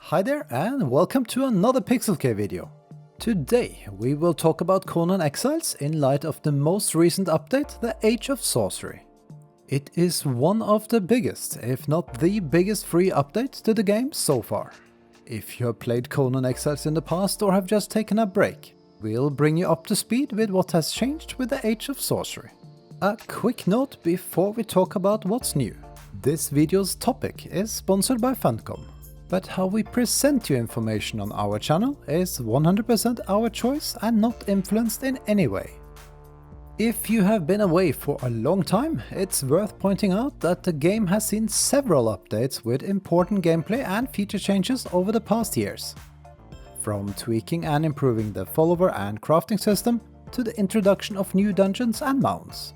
Hi there and welcome to another Pixelcave video. Today we will talk about Conan Exiles in light of the most recent update, the Age of Sorcery. It is one of the biggest, if not the biggest free update to the game so far. If you have played Conan Exiles in the past or have just taken a break, we'll bring you up to speed with what has changed with the Age of Sorcery. A quick note before we talk about what's new. This video's topic is sponsored by Funcom, but how we present you information on our channel is 100% our choice and not influenced in any way. If you have been away for a long time, it's worth pointing out that the game has seen several updates with important gameplay and feature changes over the past years. From tweaking and improving the follower and crafting system, to the introduction of new dungeons and mounts.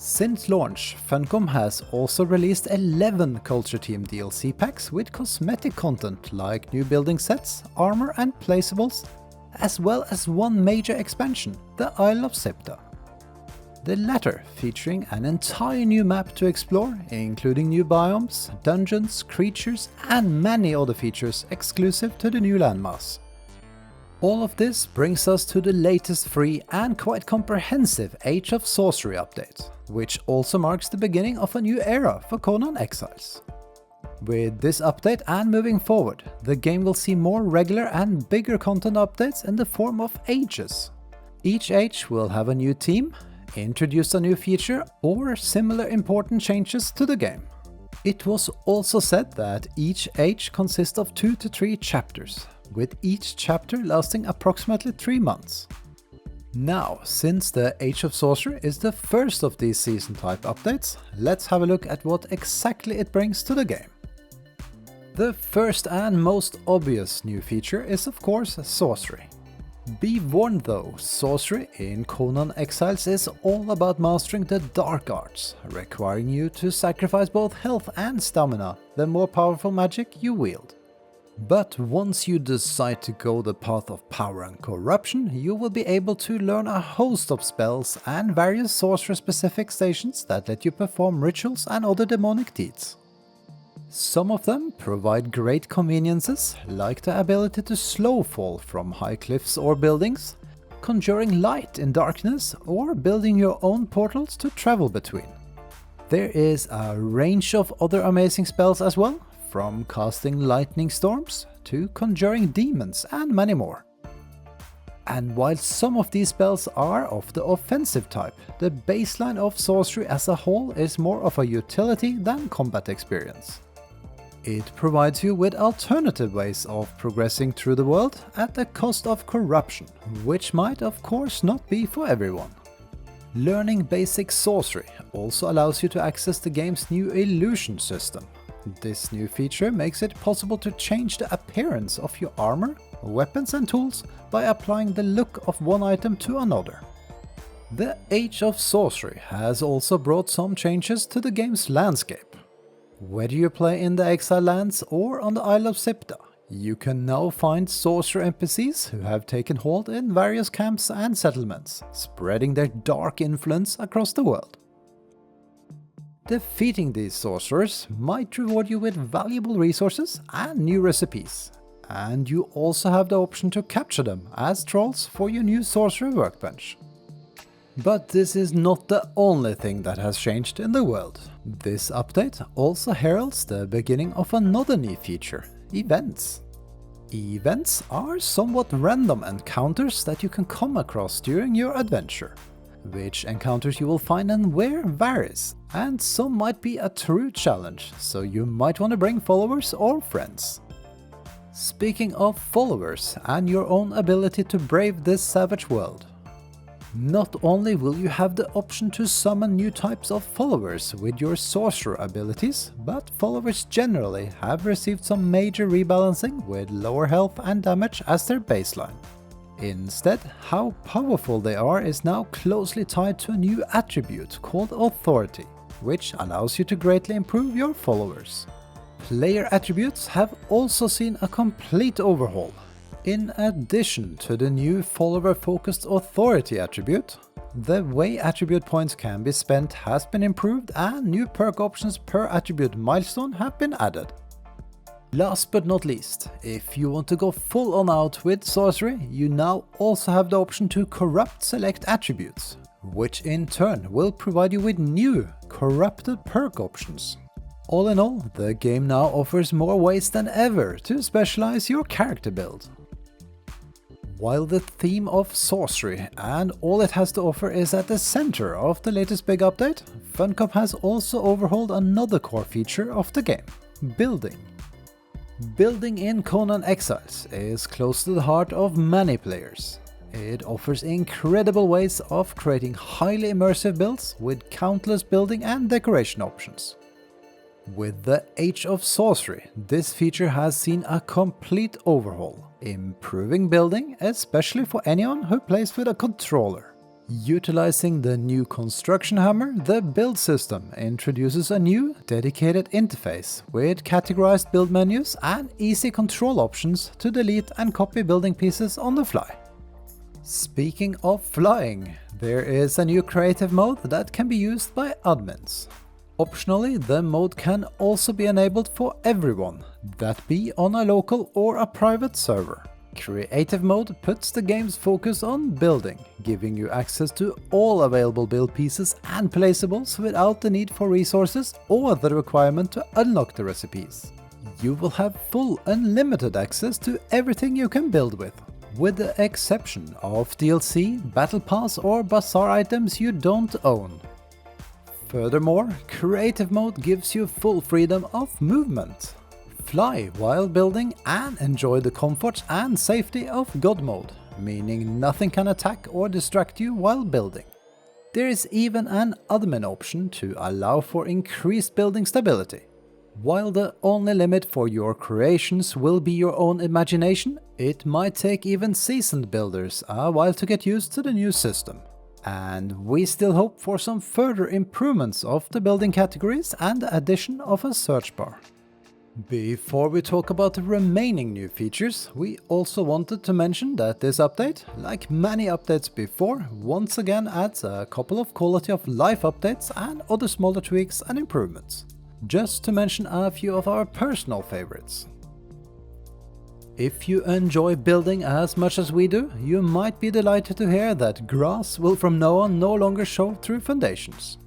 Since launch, Funcom has also released 11 Culture Team DLC packs with cosmetic content like new building sets, armor and placeables, as well as one major expansion, the Isle of Sipta. The latter featuring an entire new map to explore, including new biomes, dungeons, creatures and many other features exclusive to the new landmass. All of this brings us to the latest free and quite comprehensive Age of Sorcery update, which also marks the beginning of a new era for Conan Exiles. With this update and moving forward, the game will see more regular and bigger content updates in the form of ages. Each age will have a new team, introduce a new feature or similar important changes to the game. It was also said that each age consists of 2 to 3 chapters, with each chapter lasting approximately 3 months. Now, since the Age of Sorcery is the first of these season type updates, let's have a look at what exactly it brings to the game. The first and most obvious new feature is of course sorcery. Be warned though, sorcery in Conan Exiles is all about mastering the dark arts, requiring you to sacrifice both health and stamina the more powerful magic you wield. But once you decide to go the path of power and corruption, you will be able to learn a host of spells and various sorcerer-specific stations that let you perform rituals and other demonic deeds. Some of them provide great conveniences, like the ability to slow fall from high cliffs or buildings, conjuring light in darkness, or building your own portals to travel between. There is a range of other amazing spells as well, from casting lightning storms to conjuring demons and many more. And while some of these spells are of the offensive type, the baseline of sorcery as a whole is more of a utility than combat experience. It provides you with alternative ways of progressing through the world at the cost of corruption, which might of course not be for everyone. Learning basic sorcery also allows you to access the game's new illusion system. This new feature makes it possible to change the appearance of your armor, weapons and tools by applying the look of one item to another. The Age of Sorcery has also brought some changes to the game's landscape. Whether you play in the Exile lands or on the Isle of Sipta, you can now find sorcerer NPCs who have taken hold in various camps and settlements, spreading their dark influence across the world. Defeating these sorcerers might reward you with valuable resources and new recipes, and you also have the option to capture them as trolls for your new sorcerer workbench. But this is not the only thing that has changed in the world. This update also heralds the beginning of another new feature, events. Events are somewhat random encounters that you can come across during your adventure. Which encounters you will find and where varies, and some might be a true challenge, so you might want to bring followers or friends. Speaking of followers and your own ability to brave this savage world, not only will you have the option to summon new types of followers with your sorcerer abilities, but followers generally have received some major rebalancing with lower health and damage as their baseline. Instead, how powerful they are is now closely tied to a new attribute called Authority, which allows you to greatly improve your followers. Player attributes have also seen a complete overhaul. In addition to the new follower-focused Authority attribute, the way attribute points can be spent has been improved and new perk options per attribute milestone have been added. Last but not least, if you want to go full on out with sorcery, you now also have the option to corrupt select attributes, which in turn will provide you with new corrupted perk options. All in all, the game now offers more ways than ever to specialize your character build. While the theme of sorcery and all it has to offer is at the center of the latest big update, Funcom has also overhauled another core feature of the game: building. Building in Conan Exiles is close to the heart of many players. It offers incredible ways of creating highly immersive builds with countless building and decoration options. With the Age of Sorcery, this feature has seen a complete overhaul, improving building, especially for anyone who plays with a controller. Utilizing the new construction hammer, the build system introduces a new, dedicated interface with categorized build menus and easy control options to delete and copy building pieces on the fly. Speaking of flying, there is a new creative mode that can be used by admins. Optionally, the mode can also be enabled for everyone, that be on a local or a private server. Creative mode puts the game's focus on building, giving you access to all available build pieces and placeables without the need for resources or the requirement to unlock the recipes. You will have full unlimited access to everything you can build with the exception of DLC, Battle Pass or Bazaar items you don't own. Furthermore, creative mode gives you full freedom of movement. Fly while building and enjoy the comforts and safety of God mode, meaning nothing can attack or distract you while building. There is even an admin option to allow for increased building stability. While the only limit for your creations will be your own imagination, it might take even seasoned builders a while to get used to the new system. And we still hope for some further improvements of the building categories and the addition of a search bar. Before we talk about the remaining new features, we also wanted to mention that this update, like many updates before, once again adds a couple of quality of life updates and other smaller tweaks and improvements. Just to mention a few of our personal favorites. If you enjoy building as much as we do, you might be delighted to hear that grass will from now on no longer show through foundations.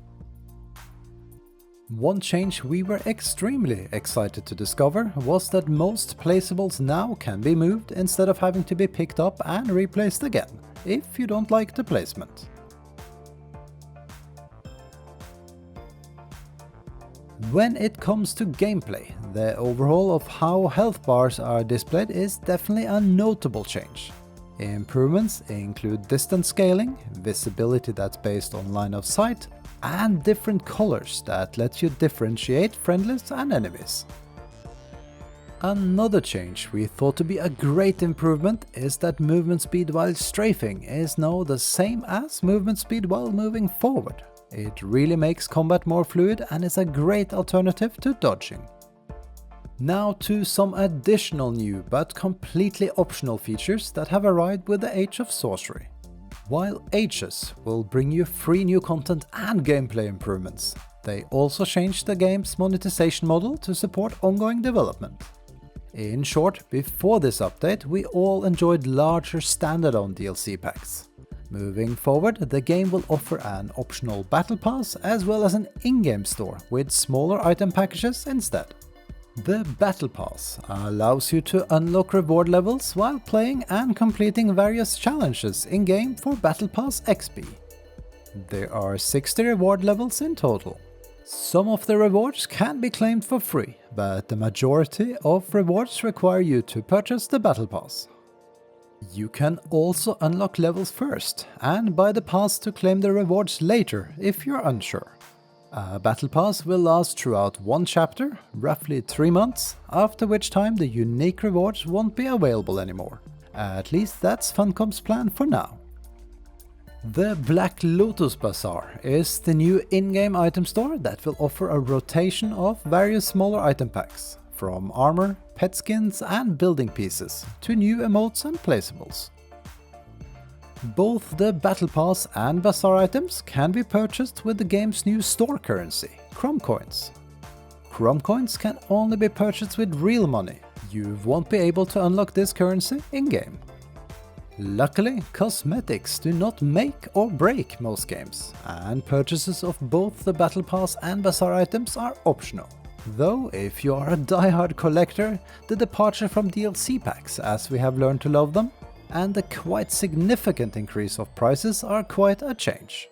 One change we were extremely excited to discover was that most placeables now can be moved instead of having to be picked up and replaced again, if you don't like the placement. When it comes to gameplay, the overhaul of how health bars are displayed is definitely a notable change. Improvements include distance scaling, visibility that's based on line of sight, and different colors that let you differentiate friendlies and enemies. Another change we thought to be a great improvement is that movement speed while strafing is now the same as movement speed while moving forward. It really makes combat more fluid and is a great alternative to dodging. Now to some additional new but completely optional features that have arrived with the Age of Sorcery. While Ages will bring you free new content and gameplay improvements, they also changed the game's monetization model to support ongoing development. In short, before this update, we all enjoyed larger standalone DLC packs. Moving forward, the game will offer an optional Battle Pass as well as an in-game store with smaller item packages instead. The Battle Pass allows you to unlock reward levels while playing and completing various challenges in-game for Battle Pass XP. There are 60 reward levels in total. Some of the rewards can be claimed for free, but the majority of rewards require you to purchase the Battle Pass. You can also unlock levels first and buy the pass to claim the rewards later if you're unsure. A Battle Pass will last throughout one chapter, roughly 3 months, after which time the unique rewards won't be available anymore. At least that's Funcom's plan for now. The Black Lotus Bazaar is the new in-game item store that will offer a rotation of various smaller item packs, from armor, pet skins and building pieces, to new emotes and placeables. Both the Battle Pass and Bazaar items can be purchased with the game's new store currency, Chrome Coins. Rum coins can only be purchased with real money. You won't be able to unlock this currency in-game. Luckily, cosmetics do not make or break most games, and purchases of both the Battle Pass and Bazaar items are optional. Though, if you are a die-hard collector, the departure from DLC packs, as we have learned to love them, and the quite significant increase of prices are quite a change.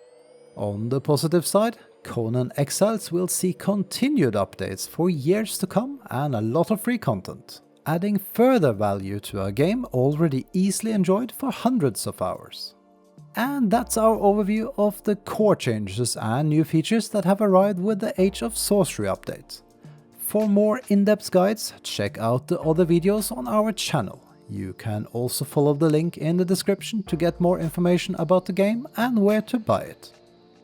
On the positive side, Conan Exiles will see continued updates for years to come and a lot of free content, adding further value to a game already easily enjoyed for hundreds of hours. And that's our overview of the core changes and new features that have arrived with the Age of Sorcery update. For more in-depth guides, check out the other videos on our channel. You can also follow the link in the description to get more information about the game and where to buy it.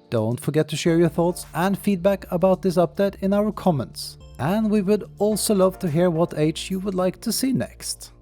Don't forget to share your thoughts and feedback about this update in our comments. And we would also love to hear what age you would like to see next.